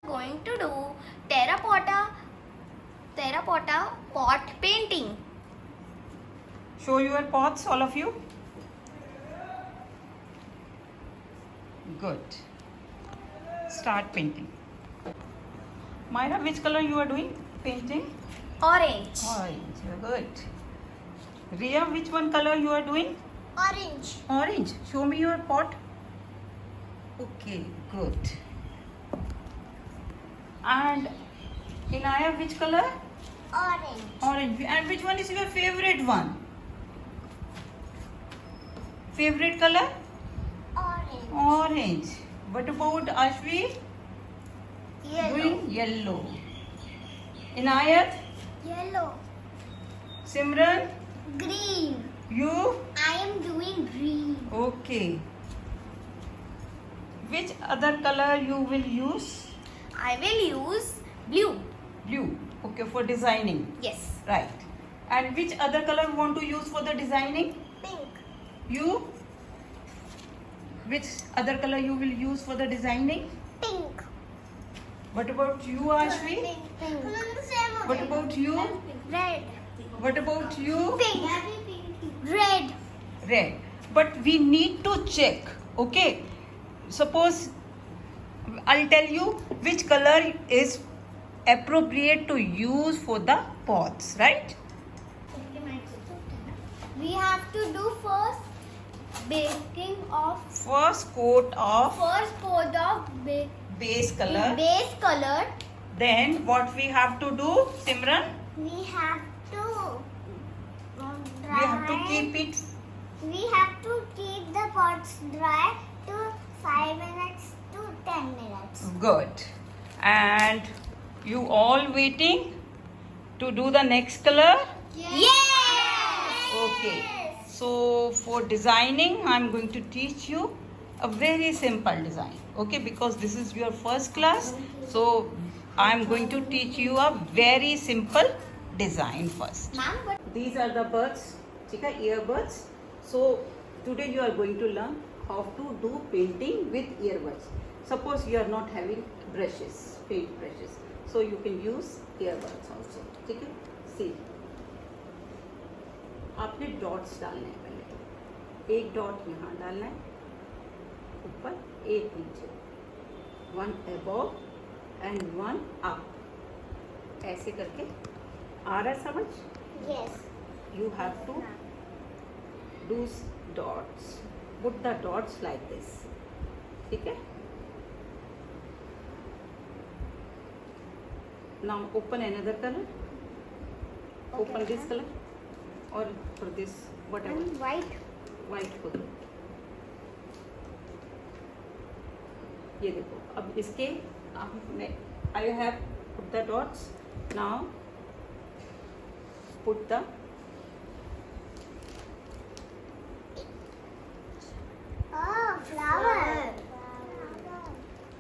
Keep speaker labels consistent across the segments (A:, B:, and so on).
A: Going to do terracotta pot painting.
B: Show your pots, all of you. Good. Start painting. Myra, which color you are doing? Painting?
A: Orange.
B: Orange. Good. Ria, which one color you are doing?
A: Orange.
B: Orange. Show me your pot. Okay, good. And Inaya, which color?
A: Orange.
B: Orange. And which one is your favorite one? Favorite color?
A: Orange.
B: Orange. What about Ashvi?
A: Yellow.
B: Doing yellow. Inayat?
A: Yellow.
B: Simran?
A: Green.
B: You?
A: I am doing green.
B: Okay. Which other color you will use?
A: I will use blue.
B: Blue. Okay, for designing.
A: Yes.
B: Right. And which other color you want to use for the designing?
A: Pink.
B: You? Which other color you will use for the designing?
A: Pink.
B: What about you, Ashvi?
A: Pink.
B: What about you?
A: Red.
B: What about you?
A: Pink. Red.
B: Red. But we need to check. Okay. Suppose I'll tell you which color is appropriate to use for the pots, right?
A: We have to do first baking of
B: First coat of base color.
A: base color.
B: Then what we have to do, Simran?
A: We have to
B: We have to keep it.
A: We have to keep the pots dry to 5 minutes to 10 minutes.
B: Good. And you all waiting to do the next color?
A: Yes!
B: Okay. So for designing, I'm going to teach you a very simple design. Okay, because this is your first class. So I'm going to teach you a very simple design first.
A: Ma'am, but
B: These are the buds, chika, earbuds. So today you are going to learn how to do painting with earbuds. Suppose you are not having brushes, paint brushes. So you can use earbuds also. ठीक है? See. आपने dots डालने हैं पहले. एक dot यहाँ डालना है ऊपर, एक नीचे, one above and one up. ऐसे करके आ रहा है समझ?
A: yes.
B: You have to do dots. Put the dots like this. ठीक है? Now open another color. Open this color. Or for this whatever.
A: And white.
B: White को दो. ये देखो. अब इसके I have put the dots. Now put the
A: Oh, flower.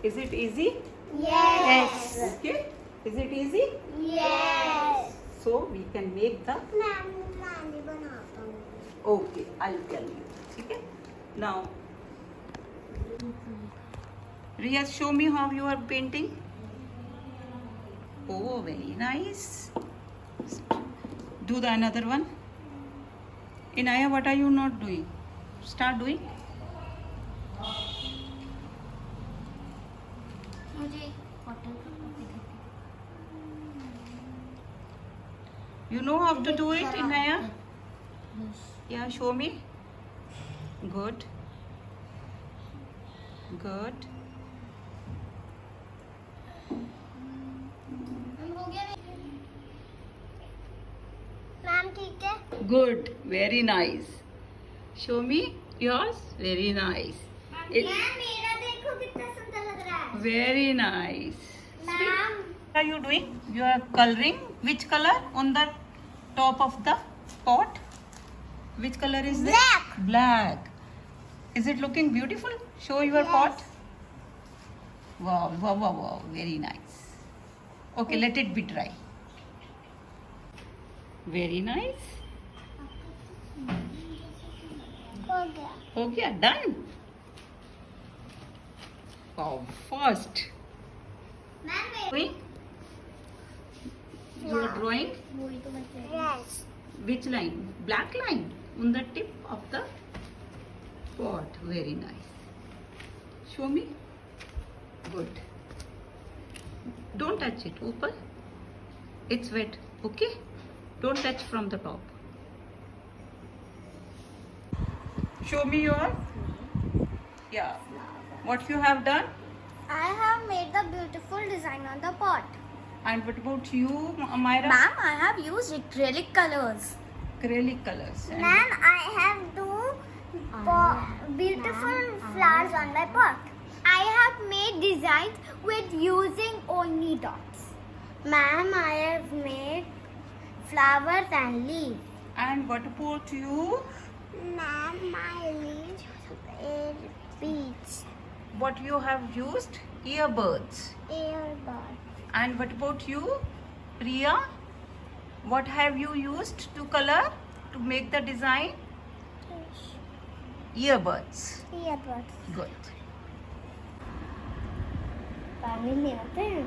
B: Is it easy?
A: Yes.
B: Okay. Is it easy?
A: Yes.
B: So we can make the.
A: Ma'am नानी बनाता हूँ.
B: Okay, I'll tell you. ठीक है? Now, Riya, show me how you are painting. Oh, very nice. Do the another one. Inaya, what are you not doing? Start doing.
A: मुझे cotton का
B: You know how to do it, Inaya? Yeah, show me. Good. Good.
A: हो गया. Ma'am ठीक है.
B: Good. Very nice. Show me yours. Very nice. It,
A: ma'am मेरा देखो कितना सुंदर लग रहा है.
B: very nice.
A: Ma'am
B: What are you doing? You are coloring. Which color on the top of the pot? Which color is this?
A: Black.
B: Black. Is it looking beautiful? Show your
A: Yes.
B: pot. Wow, wow, wow, wow. Very nice. Okay, let it be dry. Very nice.
A: हो गया.
B: हो गया? Done? Wow, fast.
A: Ma'am
B: Drawing? You are drawing
A: Yes.
B: which line? Black line on the tip of the pot. Very nice. Show me. Good. Don't touch it. Open. It's wet. Okay? Don't touch from the top. Show me your. Yeah. What you have done?
A: I have made the beautiful design on the pot.
B: And what about you, Myra?
C: Ma'am, I have used acrylic colors.
B: Acrylic colors. And
A: Ma'am, I have beautiful flowers on my pot. I have made designs with using only dots. Ma'am, I have made flowers and leaves.
B: And what about you?
A: Ma'am, my leaves are beads,
B: What you have used? Earbuds.
A: earbud.
B: And what about you, Priya? What have you used to color to make the design? Earbuds.
A: Earbuds.
B: Good.
A: पानी नहीं आते हैं